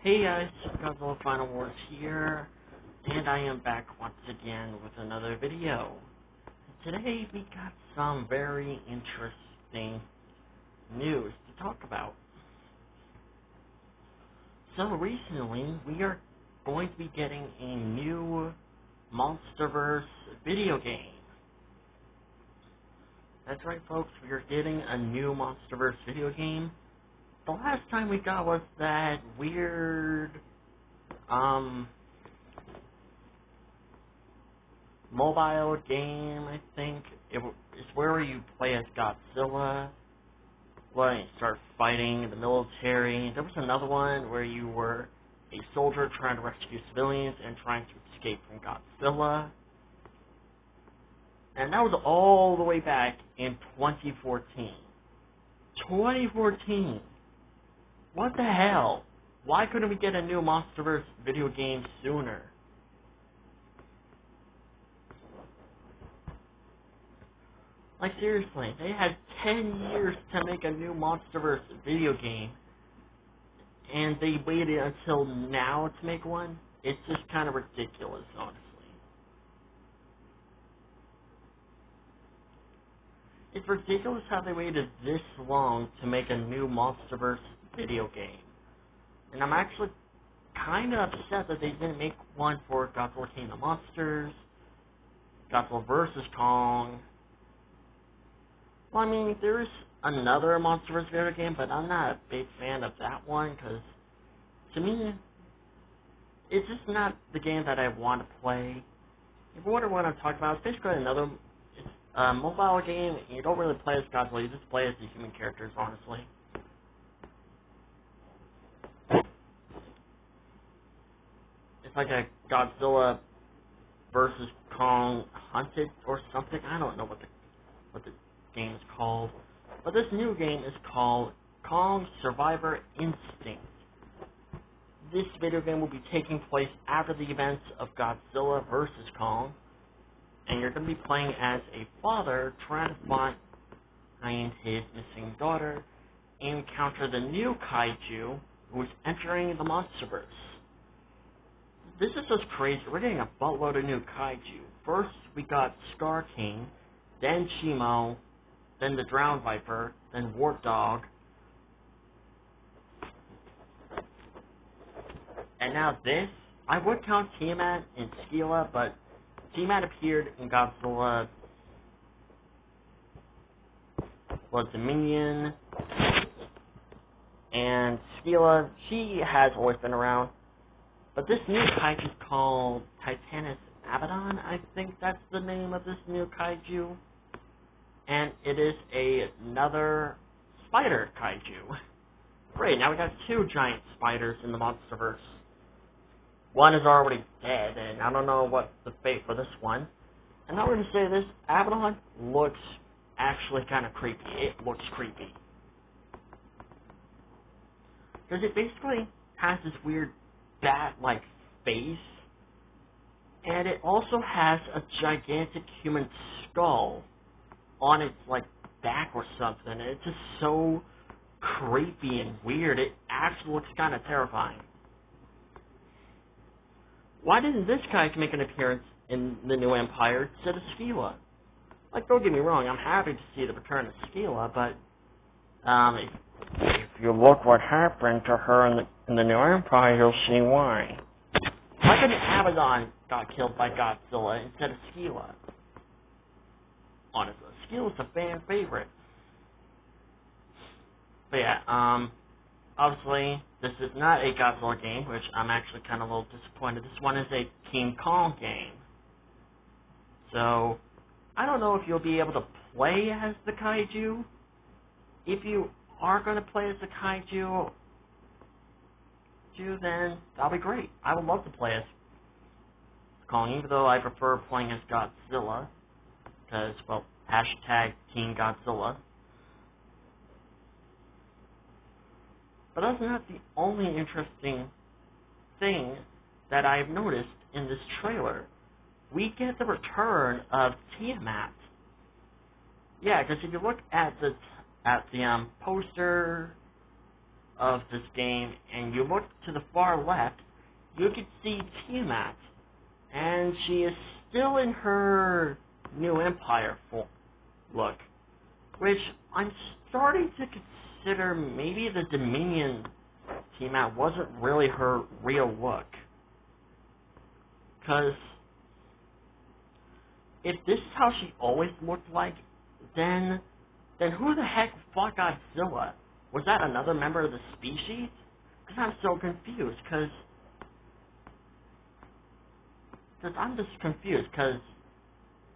Hey guys, Godzilla Final Wars here, and I am back once again with another video. Today we got some very interesting news to talk about. So recently we are going to be getting a new MonsterVerse video game. That's right folks, we are getting a new MonsterVerse video game. The last time we got was that weird, mobile game, I think. It's where you play as Godzilla, where you start fighting the military. There was another one where you were a soldier trying to rescue civilians and trying to escape from Godzilla. And that was all the way back in 2014. 2014! What the hell? Why couldn't we get a new MonsterVerse video game sooner? Like seriously, they had 10 years to make a new MonsterVerse video game, and they waited until now to make one? It's just kind of ridiculous, honestly. It's ridiculous how they waited this long to make a new MonsterVerse video game. And I'm actually kind of upset that they didn't make one for Godzilla King of Monsters, Godzilla vs. Kong. Well, I mean, there's another MonsterVerse video game, but I'm not a big fan of that one, because, to me, it's just not the game that I want to play. If you wonder what I'm talking about, it's basically another mobile game. You don't really play as Godzilla, you just play as the human characters, honestly. It's like a Godzilla vs. Kong Hunted or something. I don't know what the game is called. But this new game is called Kong Survivor Instinct. This video game will be taking place after the events of Godzilla vs. Kong. And you're going to be playing as a father trying to find his missing daughter and encounter the new kaiju who is entering the MonsterVerse. This is just crazy. We're getting a buttload of new kaiju. First, we got Scar King, then Shimo, then the Drowned Viper, then Wart Dog, and now this. I would count Tiamat and Skila, but Tiamat appeared in Godzilla Dominion, and Skila, she has always been around. But this new kaiju is called Titanus Abaddon, I think that's the name of this new kaiju. And it is another spider kaiju. Great, now we got two giant spiders in the MonsterVerse. One is already dead, and I don't know what the fate for this one. And I'm going to say this, Abaddon looks actually kind of creepy. It looks creepy. Because it basically has this weird bat-like face, and it also has a gigantic human skull on its back or something. It's just so creepy and weird. It actually looks kind of terrifying. Why didn't this guy make an appearance in the new Empire instead of Skila? Don't get me wrong, I'm happy to see the return of Skila, but if you look what happened to her in the new Empire, you'll see why. Why couldn't Abaddon got killed by Godzilla instead of Skila? Honestly, Skila's a fan favorite. But yeah, obviously, this is not a Godzilla game, which I'm actually kind of a little disappointed. This one is a King Kong game. So, I don't know if you'll be able to play as the kaiju. If you are going to play as the kaiju, then that'll be great. I would love to play as Kong, even though I prefer playing as Godzilla. Because, well, hashtag King Godzilla. But that's not the only interesting thing that I've noticed in this trailer. We get the return of Tiamat. Yeah, because if you look at the poster of this game and you look to the far left, you can see Tiamat, and she is still in her New Empire look, which I'm starting to consider maybe the Dominion Tiamat wasn't really her real look. Because if this is how she always looked like, then who the heck fought Godzilla? Was that another member of the species? Because I'm so confused, because I'm just confused, because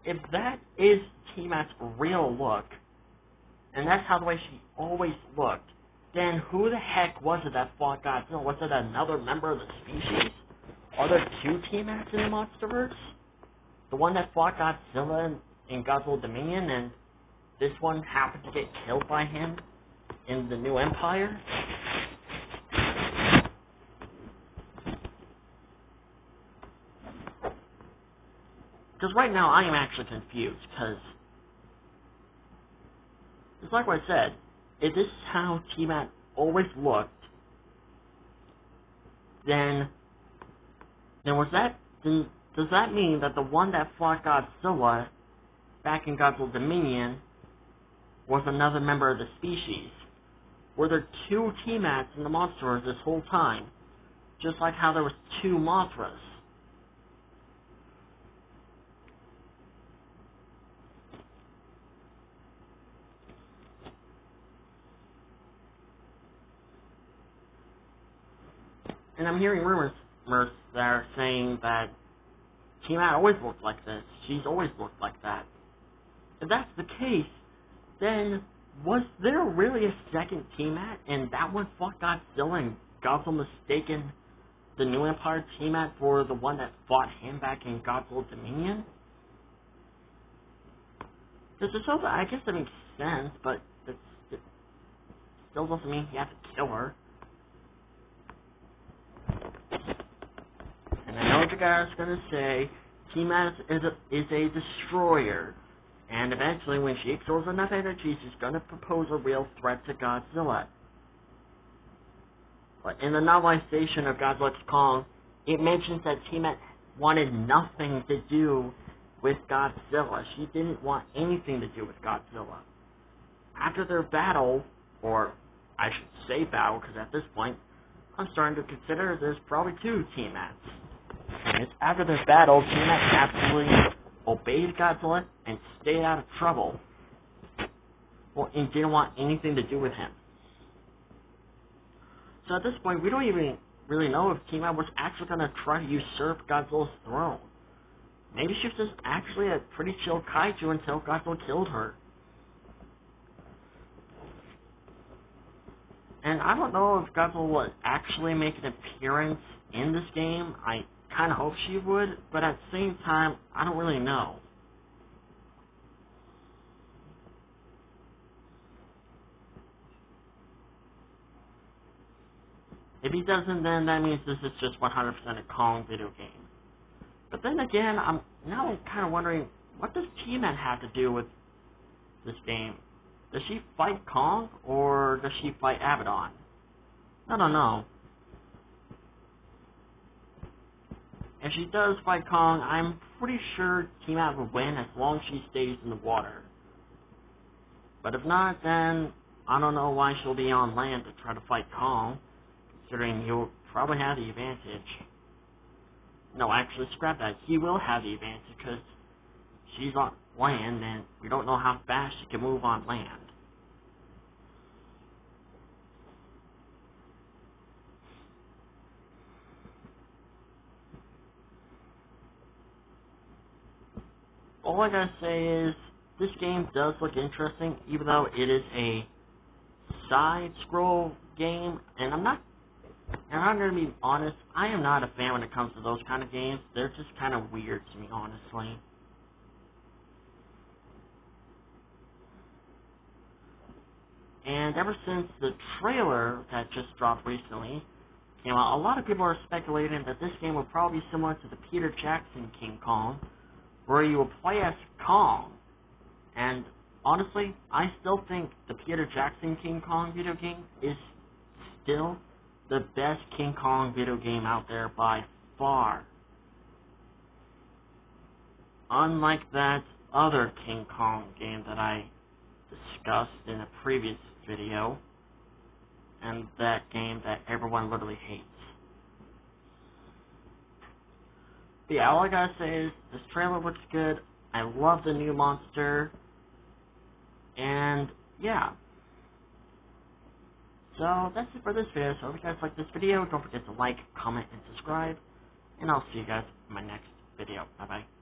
if that is Tiamat's real look, and that's how the way she always looked, then who the heck was it that fought Godzilla? Was it another member of the species? Are there two Tiamats in the MonsterVerse? The one that fought Godzilla in Godzilla Dominion, and this one happened to get killed by him in the New Empire? Because right now I am actually confused, because it's like what I said, if this is how Tiamat always looked, then does that mean that the one that fought Godzilla back in Godzilla Dominion was another member of the species? Were there two Tiamats in the MonsterVerse this whole time? Just like how there was two Mothras. And I'm hearing rumors that are saying that Tiamat always looked like this. She's always looked like that. If that's the case, then was there really a second Tiamat, and that one fought Godzilla, and Godzilla mistaken the New Empire Tiamat for the one that fought him back in Godzilla Dominion? I guess that makes sense, but it still doesn't mean he had to kill her. And I know what you guys are going to say, Tiamat is a destroyer, and eventually when she absorbs enough energy, she's going to propose a real threat to Godzilla. But in the novelization of Godzilla x Kong, it mentions that Tiamat wanted nothing to do with Godzilla. She didn't want anything to do with Godzilla. After their battle, or I should say battle, because at this point, I'm starting to consider there's probably two Tiamats. And it's after this battle, Tiamat absolutely obeyed Godzilla and stayed out of trouble. Well, and didn't want anything to do with him. So at this point, we don't even really know if Tiamat was actually going to try to usurp Godzilla's throne. Maybe she was just actually a pretty chill kaiju until Godzilla killed her. And I don't know if Godzilla will actually make an appearance in this game. I kind of hope she would, but at the same time, I don't really know. If he doesn't, then that means this is just 100% a Kong video game. But then again, I'm kind of wondering, what does Tiamat have to do with this game? Does she fight Kong, or does she fight Abaddon? I don't know. If she does fight Kong, I'm pretty sure Tiamat will win as long as she stays in the water. But if not, then I don't know why she'll be on land to try to fight Kong, considering he'll probably have the advantage. No, actually, scrap that. He will have the advantage because she's on land and we don't know how fast she can move on land. All I gotta say is, this game does look interesting, even though it is a side-scroll game, and I'm gonna be honest, I am not a fan when it comes to those kind of games. They're just kind of weird to me, honestly. And ever since the trailer that just dropped recently came out, a lot of people are speculating that this game will probably be similar to the Peter Jackson King Kong, where you will play as Kong. And honestly, I still think the Peter Jackson King Kong video game is still the best King Kong video game out there by far. Unlike that other King Kong game that I discussed in a previous video, and that game that everyone literally hates. But yeah, all I gotta say is, this trailer looks good, I love the new monster, and yeah. So, that's it for this video. So, if you guys like this video, don't forget to like, comment, and subscribe. And I'll see you guys in my next video. Bye-bye.